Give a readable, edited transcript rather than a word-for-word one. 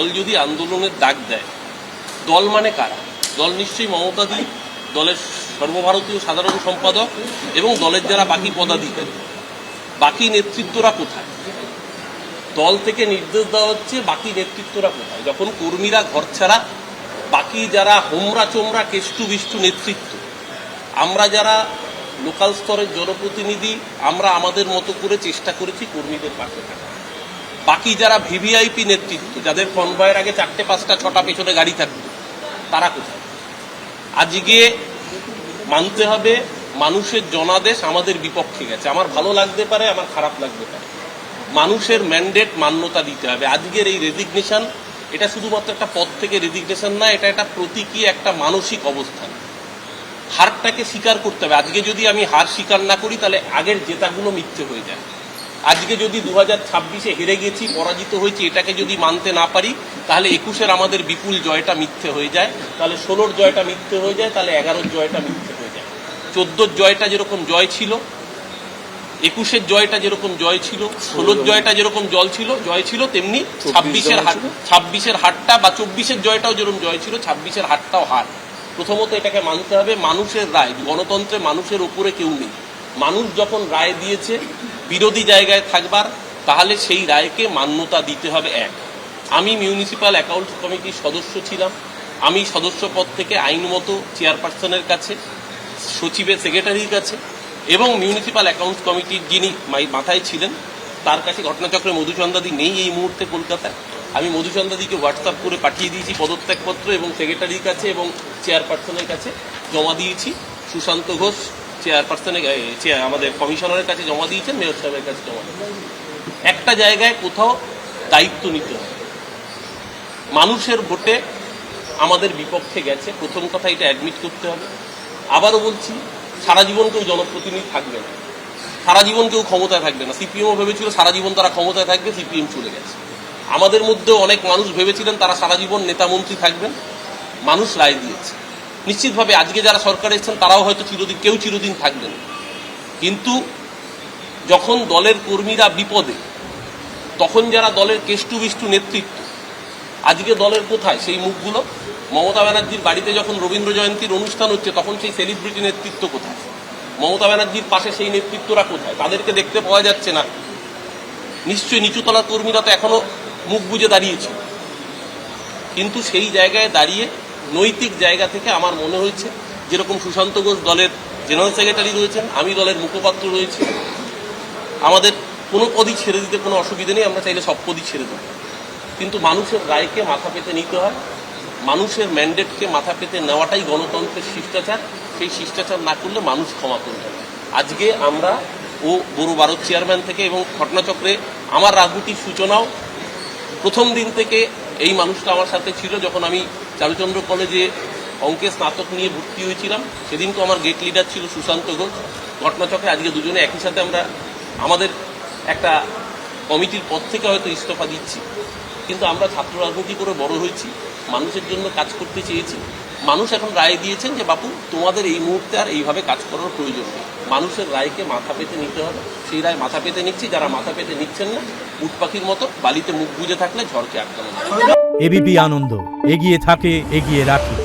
দল যদি আন্দোলনের ডাক দেয়, দল মানে কারা? দল নিশ্চয়ই মমতাদি, দলের সর্বভারতীয় সাধারণ সম্পাদক এবং দলের যারা বাকি পদাধিকারী। বাকি নেতৃত্বরা কোথায়? দল থেকে নির্দেশ দেওয়া হচ্ছে, বাকি নেতৃত্বরা কোথায়? যখন কর্মীরা ঘর ছাড়া, বাকি যারা হোমরা চোমরা কেষ্টু বিষ্টু নেতৃত্ব, আমরা যারা লোকাল স্তরের জনপ্রতিনিধি, আমরা আমাদের মতো করে চেষ্টা করেছি কর্মীদের পাশে থাকা। বাকি যারা ভিভিআইপি নেতৃত্ব, যাদের কনভয়ের আগে 4টে 5টা 6টা পেছনে গাড়ি থাকতো, তারা কোথায়? আজকে মানতে হবে মানুষের জনাদেশ আমাদের বিপক্ষে গেছে। আমার ভালো লাগতে পারে, আমার খারাপ লাগতে পারে, মানুষের ম্যান্ডেট মান্যতা দিতে হবে। আজকের এই রেজিগনেশন, এটা শুধুমাত্র একটা পদ থেকে রেজিগনেশন না, এটা একটা প্রতীকী একটা মানসিক অবস্থান। হারটাকে স্বীকার করতে হবে। আজকে যদি আমি হার স্বীকার না করি, তাহলে আগের জেতাগুলো মিথ্যে হয়ে যায়। আজকে যদি 2026-এ হেরে গেছি, পরাজিত হয়েছি, এটাকে যদি মানতে না পারি, তাহলে 21-এর আমাদের বিপুল জয়টা মিথ্যে হয়ে যায়, তাহলে 16-র জয়টা মিথ্যে হয়ে যায়, তাহলে 11-র জয়টা মিথ্যে হয়ে যায়। 14-র জয়টা যেরকম জয় ছিল, 21-এর জয়টা যেরকম জয় ছিল, 16-র জয়টা যেরকম জয় ছিল, তেমনি 26-এর হারটা বা 24-এর জয়টাও যেরকম জয় ছিল, 26-এর হারটাও হার। প্রথমত এটাকে মানতে হবে। মানুষের রায়, গণতন্ত্রে মানুষের উপরে কেউ নেই। মানুষ যখন রায় দিয়েছে বিরোধী জায়গায় থাকবার, তাহলে সেই রায়কে মান্যতা দিতে হবে। আমি মিউনিসিপ্যাল অ্যাকাউন্টস কমিটির সদস্য ছিলাম। আমি সদস্য পদ থেকে আইনমতো চেয়ারপারসনের কাছে, সচিবের সেক্রেটারির কাছে এবং মিউনিসিপ্যাল অ্যাকাউন্টস কমিটির যিনি মাথায় ছিলেন তার কাছে, ঘটনাচক্রে মধুচন্দ্রাদি নেই এই মুহূর্তে কলকাতায়, আমি মধুচন্দ্রাদিকে হোয়াটসঅ্যাপ করে পাঠিয়ে দিয়েছি পদত্যাগপত্র এবং সেক্রেটারির কাছে এবং চেয়ারপারসনের কাছে জমা দিয়েছি। সুশান্ত ঘোষ চেয়ারপারসনের আমাদের কমিশনারের কাছে জমা দিয়েছেন, মেয়র সাহেবের কাছে জমা দিয়েছেন। একটা জায়গায় কোথাও দায়িত্ব নিতে হবে। মানুষের ভোটে আমাদের বিপক্ষে গেছে, প্রথম কথা এটা অ্যাডমিট করতে হবে। আবারও বলছি, সারা জীবন কেউ জনপ্রতিনিধি থাকবে না, সারা জীবন কেউ ক্ষমতায় থাকবে না। সিপিএমও ভেবেছিল সারা জীবন তারা ক্ষমতায় থাকবে, সিপিএম চলে গেছে। আমাদের মধ্যেও অনেক মানুষ ভেবেছিলেন তারা সারা জীবন নেতামন্ত্রী থাকবেন। মানুষ রায় দিয়েছে। নিশ্চিতভাবে আজকে যারা সরকারে এসেছেন তারাও হয়তো কেউ চিরদিন থাকবেন, কিন্তু যখন দলের কর্মীরা বিপদে, তখন যারা দলের কেষ্টু বিষ্টু নেতৃত্ব, আজকে দলের কোথায় সেই মুখগুলো? মমতা ব্যানার্জির বাড়িতে যখন রবীন্দ্র জয়ন্তীর অনুষ্ঠান হচ্ছে, তখন সেই সেলিব্রিটি নেতৃত্ব কোথায়? মমতা ব্যানার্জির পাশে সেই নেতৃত্বরা কোথায়? তাদেরকে দেখতে পাওয়া যাচ্ছে না। নিশ্চয়ই নিচুতলার কর্মীরা তো এখনো মুখ বুজে দাঁড়িয়েছে, কিন্তু সেই জায়গায় দাঁড়িয়ে নৈতিক জায়গা থেকে আমার মনে হয়েছে, যেরকম সুশান্ত ঘোষ দলের জেনারেল সেক্রেটারি রয়েছেন, আমি দলের মুখপাত্র রয়েছি, আমাদের কোনো পদই ছেড়ে দিতে কোনো অসুবিধা নেই, আমরা চাইলে সব পদই ছেড়ে দেব। কিন্তু মানুষের রায়কে মাথা পেতে নিতে হয়, মানুষের ম্যান্ডেটকে মাথা পেতে নেওয়াটাই গণতন্ত্রের শিষ্টাচার। সেই শিষ্টাচার না করলে মানুষ ক্ষমা করবে না। আজকে আমরা বড় ভারত চেয়ারম্যান থেকে এবং ঘটনাচক্রে আমার রাজনীতির সূচনাও প্রথম দিন থেকে এই মানুষটা আমার সাথে ছিল। যখন আমি চারুচন্দ্র কলেজে অঙ্কে স্নাতক নিয়ে ভর্তি হয়েছিলাম, সেদিন তো আমার গেট লিডার ছিল সুশান্ত ঘোষ। ঘটনাচক্রে আজকে দুজনে একই সাথে আমরা আমাদের একটা কমিটির পদ থেকে হয়তো ইস্তফা দিচ্ছি, কিন্তু আমরা ছাত্র রাজনীতি করে বড় হয়েছি, মানুষের জন্য কাজ করতে চেয়েছি। মানুষ এখন রায় দিয়েছেন যে বাপু, তোমাদের এই মুহূর্তে আর এইভাবে কাজ করার প্রয়োজন নেই। মানুষের রায়কে মাথা পেতে নিতে হবে, সেই রায় মাথা পেতে নিচ্ছি। যারা মাথা পেতে নিচ্ছেন না, উট পাখির মতো বালিতে মুখ বুজে থাকলে ঝড়কে আটকানো যায়। এবিপি আনন্দ, এগিয়ে থাকে, এগিয়ে রাখে।